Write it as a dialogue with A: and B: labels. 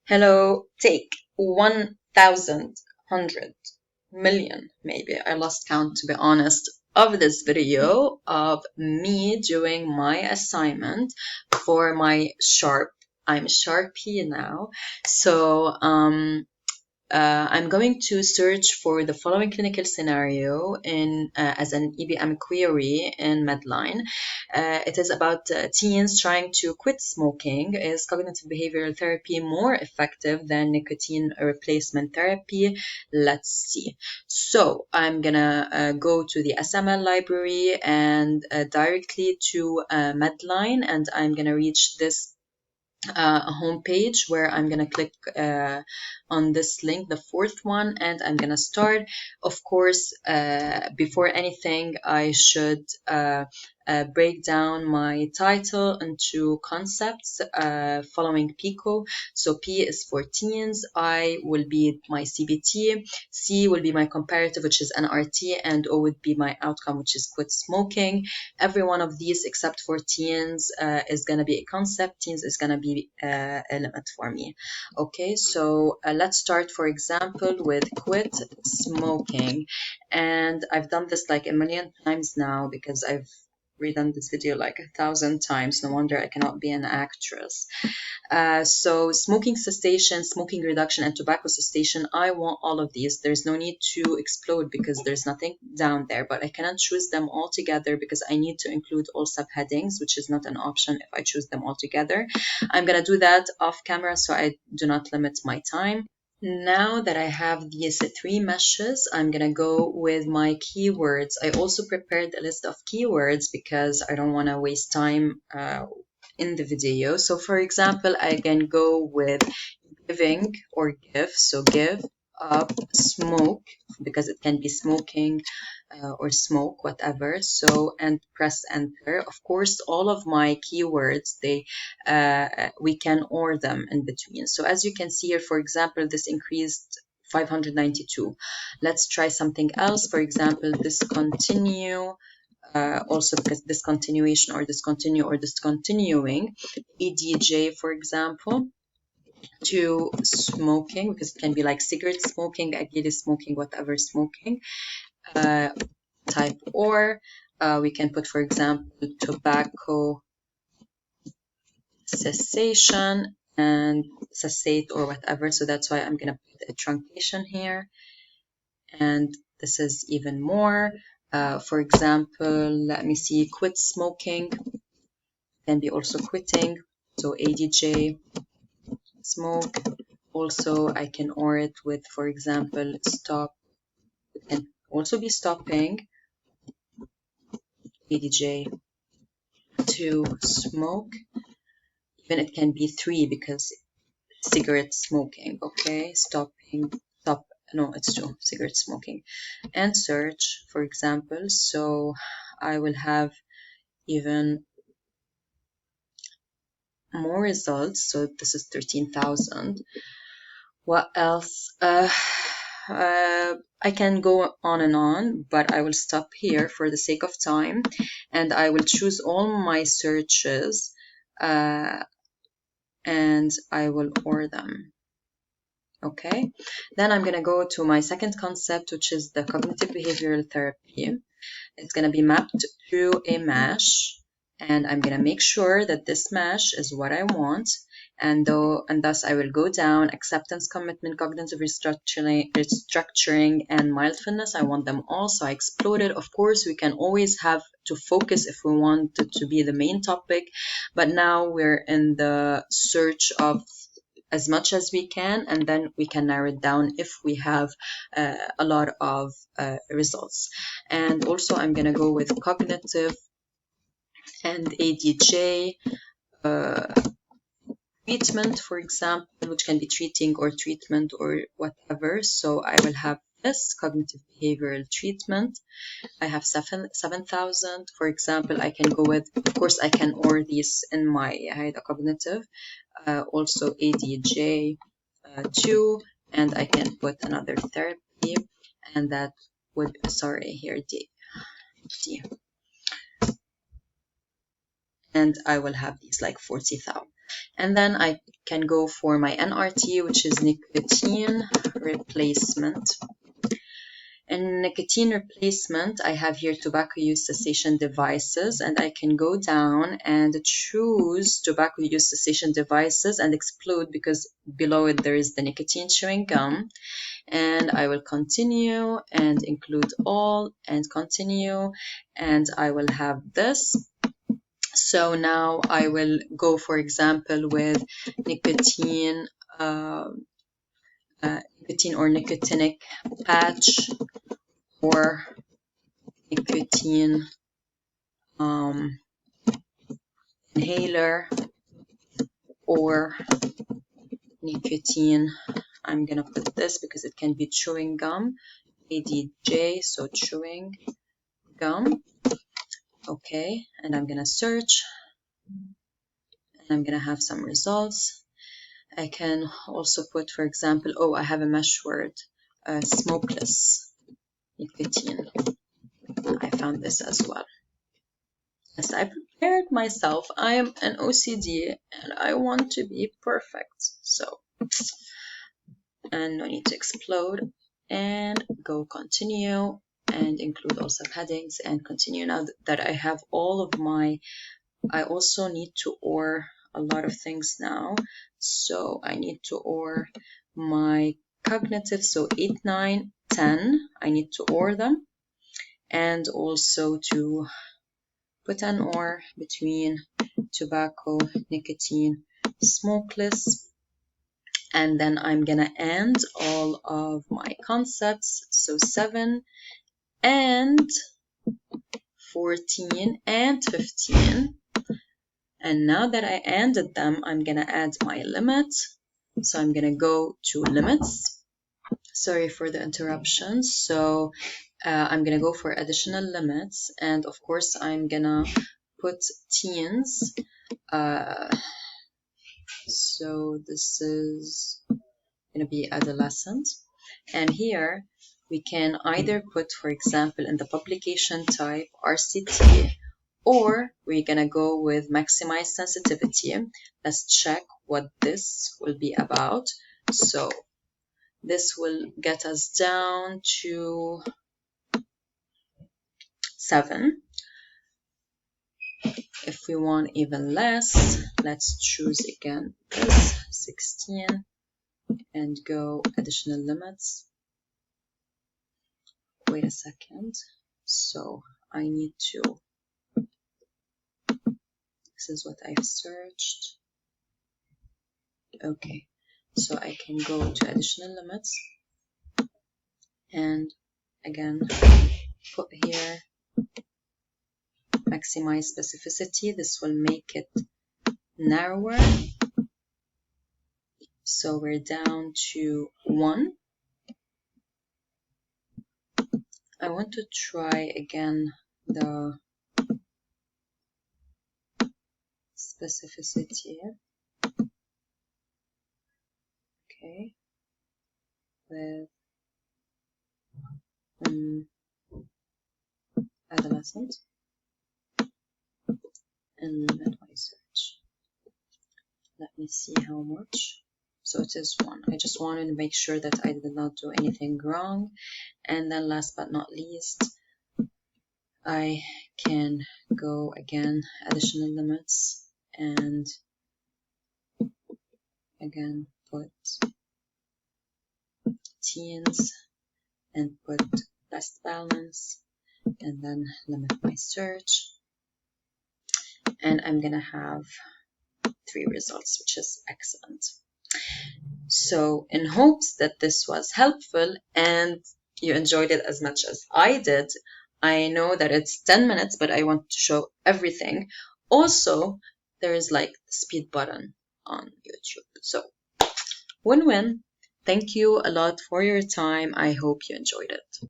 A: Hello, take 1,000, 100,000,000, maybe. I lost count, to be honest, of this video of me doing my assignment for my Sharp. I'm Sharpie now. So, I'm going to search for the following clinical scenario as an EBM query in Medline. It is about teens trying to quit smoking. Is cognitive behavioral therapy more effective than nicotine replacement therapy? Let's see. So I'm gonna go to the SML library and directly to Medline, and I'm gonna reach this a home page where I'm gonna click on this link, the fourth one, and I'm gonna start. Of course, before anything, I should break down my title into concepts following PICO. So P is for teens, I will be my CBT, C will be my comparative, which is NRT, and O would be my outcome, which is quit smoking. Every one of these except for teens is going to be a concept. Teens is going to be a limit for me. Okay, so let's start, for example, with quit smoking. And I've done this like a million times now because I've redone this video like 1,000 times. No wonder I cannot be an actress. So smoking cessation, smoking reduction, and tobacco cessation, I want all of these. There's no need to explode because there's nothing down there, but I cannot choose them all together because I need to include all subheadings, which is not an option if I choose them all together. I'm going to do that off camera so I do not limit my time. Now that I have these three meshes, I'm going to go with my keywords. I also prepared a list of keywords because I don't want to waste time in the video. So for example, I can go with giving or give. So give up smoke because it can be smoking or smoke, whatever. So, and press enter. Of course, all of my keywords, we can OR them in between. So as you can see here, for example, this increased 592. Let's try something else. For example, discontinue. Also because discontinuation or discontinue or discontinuing, EDJ, for example, to smoking, because it can be like cigarette smoking, agili smoking, whatever smoking, type or. We can put, for example, tobacco cessation and cessate or whatever. So that's why I'm going to put a truncation here. And this is even more. For example, let me see, quit smoking can be also quitting. So ADJ, smoke. Also, I can OR it with, for example, stop. It can also be stopping. ADJ to smoke. Even it can be 3 because cigarette smoking. Okay, stopping, stop. No, it's 2, cigarette smoking. And search, for example. So I will have even more results. So this is 13,000. What else? I can go on and on, but I will stop here for the sake of time, and I will choose all my searches, and I will OR them. Okay, then I'm going to go to my second concept, which is the cognitive behavioral therapy. It's going to be mapped through a mesh, and I'm going to make sure that this mesh is what I want. And thus I will go down acceptance, commitment, cognitive restructuring, and mindfulness. I want them all, so I exploded. Of course, we can always have to focus if we want it to be the main topic, but now we're in the search of as much as we can, and then we can narrow it down if we have a lot of results. And also I'm going to go with cognitive and ADJ treatment, for example, which can be treating or treatment or whatever. So I will have this cognitive behavioral treatment. I have 7,000. For example, I can go with, of course, I can OR these in my HIDA cognitive. Also ADJ 2, and I can put another therapy, and that would, sorry, here D. And I will have these like 40,000. And then I can go for my NRT, which is nicotine replacement. In nicotine replacement, I have here tobacco use cessation devices, and I can go down and choose tobacco use cessation devices and exclude, because below it there is the nicotine chewing gum. And I will continue and include all and continue, and I will have this. So now I will go, for example, with nicotine nicotine or nicotinic patch, or nicotine inhaler, or nicotine, I'm gonna put this because it can be chewing gum, ADJ, so chewing gum. Okay, and I'm gonna search, and I'm gonna have some results. I can also put, for example, oh, I have a mesh word, smokeless nicotine. I found this as well. Yes, I prepared myself. I am an OCD and I want to be perfect. So, and no need to explode, and go continue and include all subheadings and continue. Now that I have all of my, I also need to OR a lot of things now. So I need to OR my cognitive, so 8, 9, 10, I need to OR them, and also to put an OR between tobacco, nicotine, smokeless, and then I'm gonna end all of my concepts, so 7 and 14 and 15. And now that I ended them, I'm gonna add my limit. So I'm gonna go to limits. Sorry for the interruption. So I'm gonna go for additional limits, and of course I'm gonna put teens. So this is gonna be adolescent, and here we can either put, for example, in the publication type RCT, or we're gonna go with maximize sensitivity. Let's check what this will be about. So this will get us down to 7. If we want even less, let's choose again this 16 and go additional limits. Wait a second. So I need to, this is what I've searched. Okay, so I can go to additional limits and again put here maximize specificity. This will make it narrower. So we're down to 1. I want to try again the specificity. Okay, with adolescent, and limit my search. Let me see how much. So it is 1. I just wanted to make sure that I did not do anything wrong. And then last but not least, I can go again additional limits and again put teens and put best balance, and then limit my search, and I'm gonna have 3 results, which is excellent. So in hopes that this was helpful and you enjoyed it as much as I did, I know that it's 10 minutes, but I want to show everything. Also, there is like the speed button on YouTube. So win-win. Thank you a lot for your time. I hope you enjoyed it.